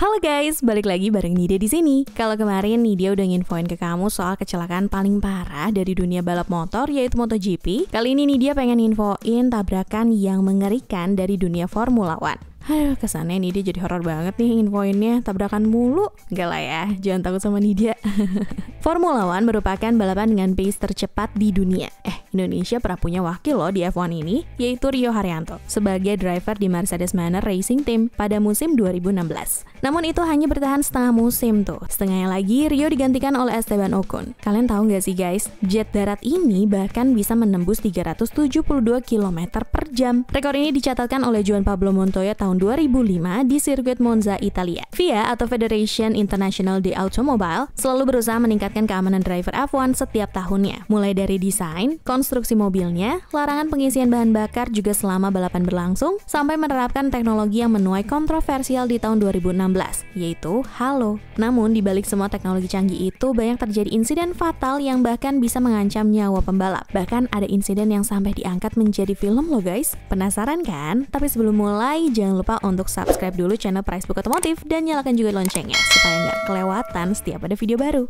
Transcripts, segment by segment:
Halo guys, balik lagi bareng Nidia di sini. Kalau kemarin Nidia udah nginfoin ke kamu soal kecelakaan paling parah dari dunia balap motor yaitu MotoGP, kali ini Nidia pengen infoin tabrakan yang mengerikan dari dunia Formula One. Aduh, kesannya Nidia jadi horor banget nih infoinnya, tabrakan mulu. Enggak lah ya, jangan takut sama Nidia. Formula One merupakan balapan dengan pace tercepat di dunia. Indonesia pernah punya wakil loh di F1 ini, yaitu Rio Haryanto, sebagai driver di Mercedes Manor Racing Team pada musim 2016. Namun itu hanya bertahan setengah musim tuh. Setengahnya lagi, Rio digantikan oleh Esteban Ocon. Kalian tahu nggak sih guys, jet darat ini bahkan bisa menembus 372 km per jam. Rekor ini dicatatkan oleh Juan Pablo Montoya tahun 2005 di sirkuit Monza, Italia. FIA atau Federation International de Automobile selalu berusaha meningkatkan keamanan driver F1 setiap tahunnya. Mulai dari desain, konstruksi mobilnya, larangan pengisian bahan bakar juga selama balapan berlangsung, sampai menerapkan teknologi yang menuai kontroversial di tahun 2016, yaitu halo. Namun, dibalik semua teknologi canggih itu, banyak terjadi insiden fatal yang bahkan bisa mengancam nyawa pembalap. Bahkan ada insiden yang sampai diangkat menjadi film loh guys. Penasaran kan? Tapi sebelum mulai, jangan lupa untuk subscribe dulu channel Pricebook Otomotif dan nyalakan juga loncengnya, supaya nggak kelewatan setiap ada video baru.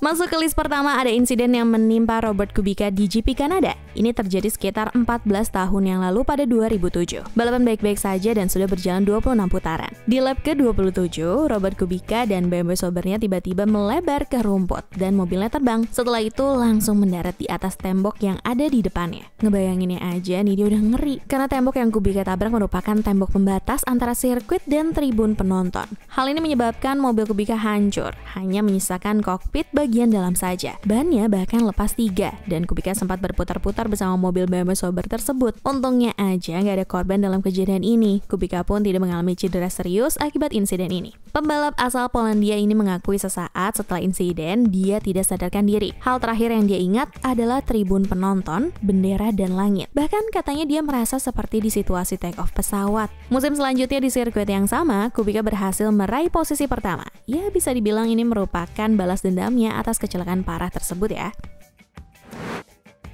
Masuk ke list pertama, ada insiden yang menimpa Robert Kubica di GP Kanada. Ini terjadi sekitar 14 tahun yang lalu pada 2007. Balapan baik-baik saja dan sudah berjalan 26 putaran. Di lap ke-27, Robert Kubica dan BMW Saubernya tiba-tiba melebar ke rumput dan mobilnya terbang. Setelah itu langsung mendarat di atas tembok yang ada di depannya. Ngebayanginnya aja nih dia udah ngeri. Karena tembok yang Kubica tabrak merupakan tembok pembatas antara sirkuit dan tribun penonton. Hal ini menyebabkan mobil Kubica hancur, hanya menyisakan kokpit bagian dalam saja. Bannya bahkan lepas 3 dan Kubica sempat berputar-putar bersama mobil BMW Sauber tersebut. Untungnya aja nggak ada korban dalam kejadian ini. Kubica pun tidak mengalami cedera serius akibat insiden ini. Pembalap asal Polandia ini mengakui sesaat setelah insiden dia tidak sadarkan diri. Hal terakhir yang dia ingat adalah tribun penonton, bendera, dan langit. Bahkan katanya dia merasa seperti di situasi take off pesawat. Musim selanjutnya di sirkuit yang sama, Kubica berhasil meraih posisi pertama. Ya bisa dibilang ini merupakan balas dendamnya atas kecelakaan parah tersebut ya.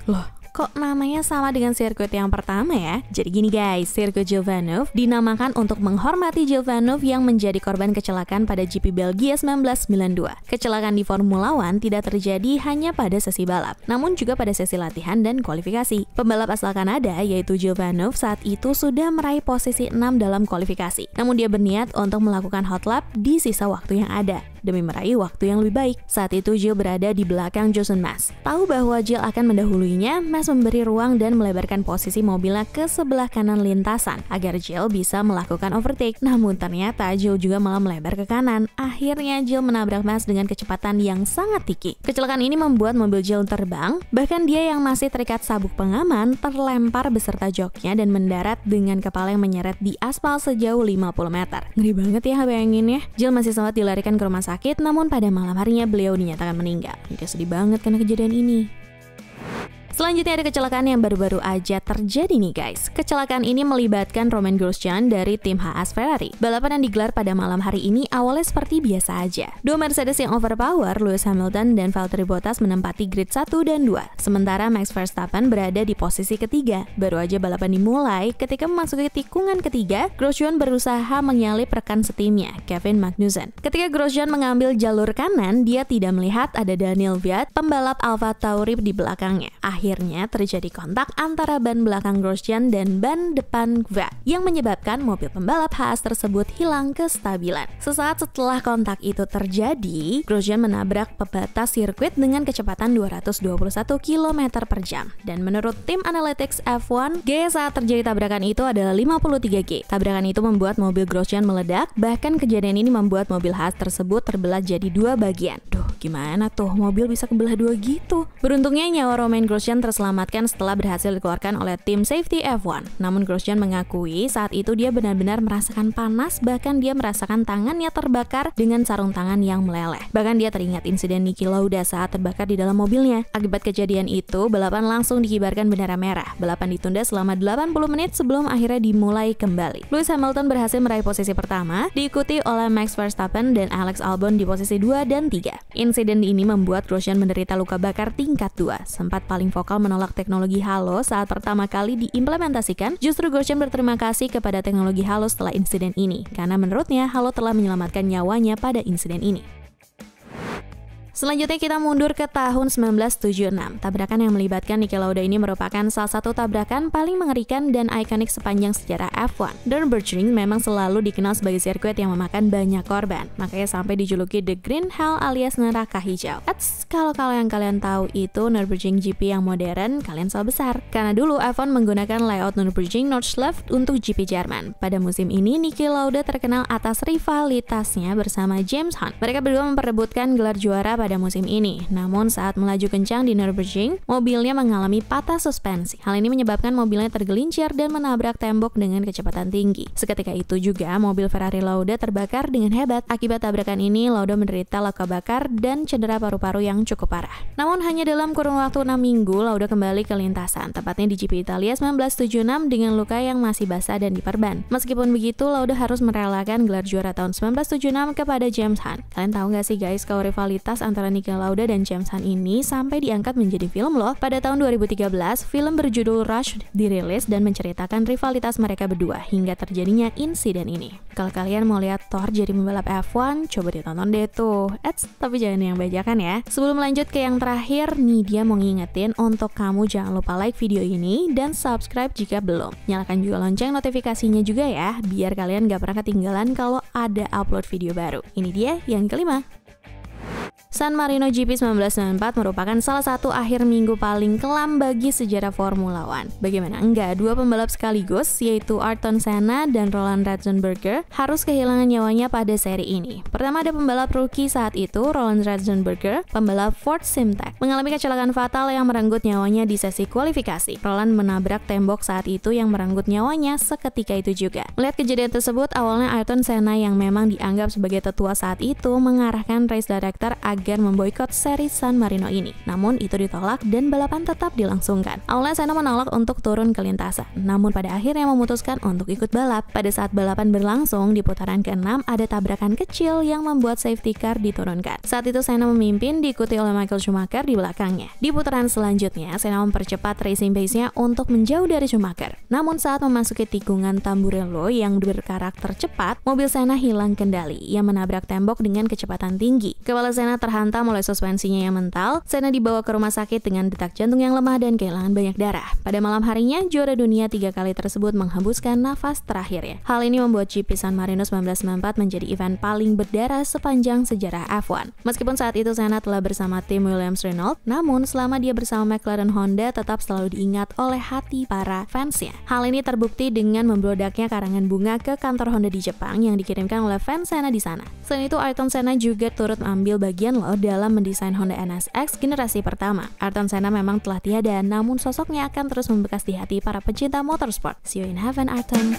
Loh, kok namanya sama dengan sirkuit yang pertama ya? Jadi gini guys, sirkuit Gilles Villeneuve dinamakan untuk menghormati Gilles Villeneuve yang menjadi korban kecelakaan pada GP Belgia 1992. Kecelakaan di Formula One tidak terjadi hanya pada sesi balap, namun juga pada sesi latihan dan kualifikasi. Pembalap asal Kanada yaitu Gilles Villeneuve saat itu sudah meraih posisi 6 dalam kualifikasi. Namun dia berniat untuk melakukan hot lap di sisa waktu yang ada demi meraih waktu yang lebih baik. Saat itu Gilles berada di belakang Jason Mass. Tahu bahwa Gilles akan mendahuluinya, Mass memberi ruang dan melebarkan posisi mobilnya ke sebelah kanan lintasan agar Gilles bisa melakukan overtake. Namun ternyata Gilles juga malah melebar ke kanan. Akhirnya Gilles menabrak Mass dengan kecepatan yang sangat tinggi. Kecelakaan ini membuat mobil Gilles terbang, bahkan dia yang masih terikat sabuk pengaman terlempar beserta joknya dan mendarat dengan kepala yang menyeret di aspal sejauh 50 meter. Ngeri banget ya bayanginnya. Gilles masih sempat dilarikan ke rumah sakit, namun pada malam harinya beliau dinyatakan meninggal. Dia sedih banget karena kejadian ini. Selanjutnya ada kecelakaan yang baru-baru aja terjadi nih guys. Kecelakaan ini melibatkan Romain Grosjean dari tim Haas Ferrari. Balapan yang digelar pada malam hari ini awalnya seperti biasa aja. Dua Mercedes yang overpower, Lewis Hamilton dan Valtteri Bottas menempati grid 1 dan 2. Sementara Max Verstappen berada di posisi ketiga. Baru aja balapan dimulai, ketika memasuki tikungan ketiga, Grosjean berusaha menyalip rekan setimnya, Kevin Magnussen. Ketika Grosjean mengambil jalur kanan, dia tidak melihat ada Daniel Kvyat, pembalap AlphaTauri di belakangnya. Akhirnya terjadi kontak antara ban belakang Grosjean dan ban depan Kvyat yang menyebabkan mobil pembalap Haas tersebut hilang kestabilan. Sesaat setelah kontak itu terjadi, Grosjean menabrak pembatas sirkuit dengan kecepatan 221 km per jam. Dan menurut tim Analytics F1, G saat terjadi tabrakan itu adalah 53 G. Tabrakan itu membuat mobil Grosjean meledak, bahkan kejadian ini membuat mobil Haas tersebut terbelah jadi 2 bagian. Duh, gimana tuh mobil bisa kebelah 2 gitu? Beruntungnya nyawa Romain Grosjean terselamatkan setelah berhasil dikeluarkan oleh tim safety F1. Namun Grosjean mengakui saat itu dia benar-benar merasakan panas, bahkan dia merasakan tangannya terbakar dengan sarung tangan yang meleleh. Bahkan dia teringat insiden Niki Lauda saat terbakar di dalam mobilnya. Akibat kejadian itu, balapan langsung dikibarkan bendera merah. Balapan ditunda selama 80 menit sebelum akhirnya dimulai kembali. Lewis Hamilton berhasil meraih posisi pertama, diikuti oleh Max Verstappen dan Alex Albon di posisi 2 dan 3. Insiden ini membuat Grosjean menderita luka bakar tingkat 2, sempat paling vokal menolak teknologi halo saat pertama kali diimplementasikan, justru Gochen berterima kasih kepada teknologi halo setelah insiden ini, karena menurutnya halo telah menyelamatkan nyawanya pada insiden ini. Selanjutnya kita mundur ke tahun 1976. Tabrakan yang melibatkan Niki Lauda ini merupakan salah satu tabrakan paling mengerikan dan ikonik sepanjang sejarah F1. Nürburgring memang selalu dikenal sebagai sirkuit yang memakan banyak korban, makanya sampai dijuluki The Green Hell alias neraka hijau. Kalau yang kalian tahu itu Nürburgring GP yang modern, kalian salah besar. Karena dulu F1 menggunakan layout Nürburgring Nordschleife untuk GP Jerman. Pada musim ini, Niki Lauda terkenal atas rivalitasnya bersama James Hunt. Mereka berdua memperebutkan gelar juara pada musim ini. Namun saat melaju kencang di Nürburgring, mobilnya mengalami patah suspensi. Hal ini menyebabkan mobilnya tergelincir dan menabrak tembok dengan kecepatan tinggi. Seketika itu juga mobil Ferrari Lauda terbakar dengan hebat. Akibat tabrakan ini, Lauda menderita luka bakar dan cedera paru-paru yang cukup parah. Namun hanya dalam kurun waktu 6 minggu, Lauda kembali ke lintasan, tepatnya di GP Italia 1976 dengan luka yang masih basah dan diperban. Meskipun begitu, Lauda harus merelakan gelar juara tahun 1976 kepada James Hunt. Kalian tahu nggak sih guys, kalau rivalitas antara Niki Lauda dan James Hunt ini sampai diangkat menjadi film loh. Pada tahun 2013, film berjudul Rush dirilis dan menceritakan rivalitas mereka berdua hingga terjadinya insiden ini. Kalau kalian mau lihat Thor jadi pembalap F1, coba ditonton deh tuh. Tapi jangan yang bajakan ya. Sebelum lanjut ke yang terakhir, nih dia mau ngingetin untuk kamu jangan lupa like video ini dan subscribe jika belum. Nyalakan juga lonceng notifikasinya juga ya, biar kalian gak pernah ketinggalan kalau ada upload video baru. Ini dia yang kelima. San Marino GP 1994 merupakan salah satu akhir minggu paling kelam bagi sejarah Formula One. Bagaimana enggak, dua pembalap sekaligus yaitu Ayrton Senna dan Roland Ratzenberger harus kehilangan nyawanya pada seri ini. Pertama ada pembalap rookie saat itu, Roland Ratzenberger, pembalap Ford Simtek, mengalami kecelakaan fatal yang merenggut nyawanya di sesi kualifikasi. Roland menabrak tembok saat itu yang merenggut nyawanya seketika itu juga. Melihat kejadian tersebut, awalnya Ayrton Senna yang memang dianggap sebagai tetua saat itu mengarahkan race director agar memboikot seri San Marino ini. Namun itu ditolak dan balapan tetap dilangsungkan. Awalnya Senna menolak untuk turun ke lintasan, namun pada akhirnya memutuskan untuk ikut balap. Pada saat balapan berlangsung, di putaran ke-6 ada tabrakan kecil yang membuat safety car diturunkan. Saat itu Senna memimpin diikuti oleh Michael Schumacher di belakangnya. Di putaran selanjutnya, Senna mempercepat racing pace-nya untuk menjauh dari Schumacher. Namun saat memasuki tikungan Tamburello yang berkarakter cepat, mobil Senna hilang kendali. Ia menabrak tembok dengan kecepatan tinggi. Kepala Senna terhantam oleh suspensinya yang mental. Senna dibawa ke rumah sakit dengan detak jantung yang lemah dan kehilangan banyak darah. Pada malam harinya, juara dunia 3 kali tersebut menghembuskan nafas terakhirnya. Hal ini membuat GP San Marino 1994 menjadi event paling berdarah sepanjang sejarah F1. Meskipun saat itu Senna telah bersama tim Williams-Renault, namun selama dia bersama McLaren Honda tetap selalu diingat oleh hati para fansnya. Hal ini terbukti dengan memblodaknya karangan bunga ke kantor Honda di Jepang yang dikirimkan oleh fans Senna di sana. Selain itu, Ayrton Senna juga turut ambil bagian loh dalam mendesain Honda NSX generasi pertama. Ayrton Senna memang telah tiada, namun sosoknya akan terus membekas di hati para pecinta motorsport. See you in heaven, Ayrton.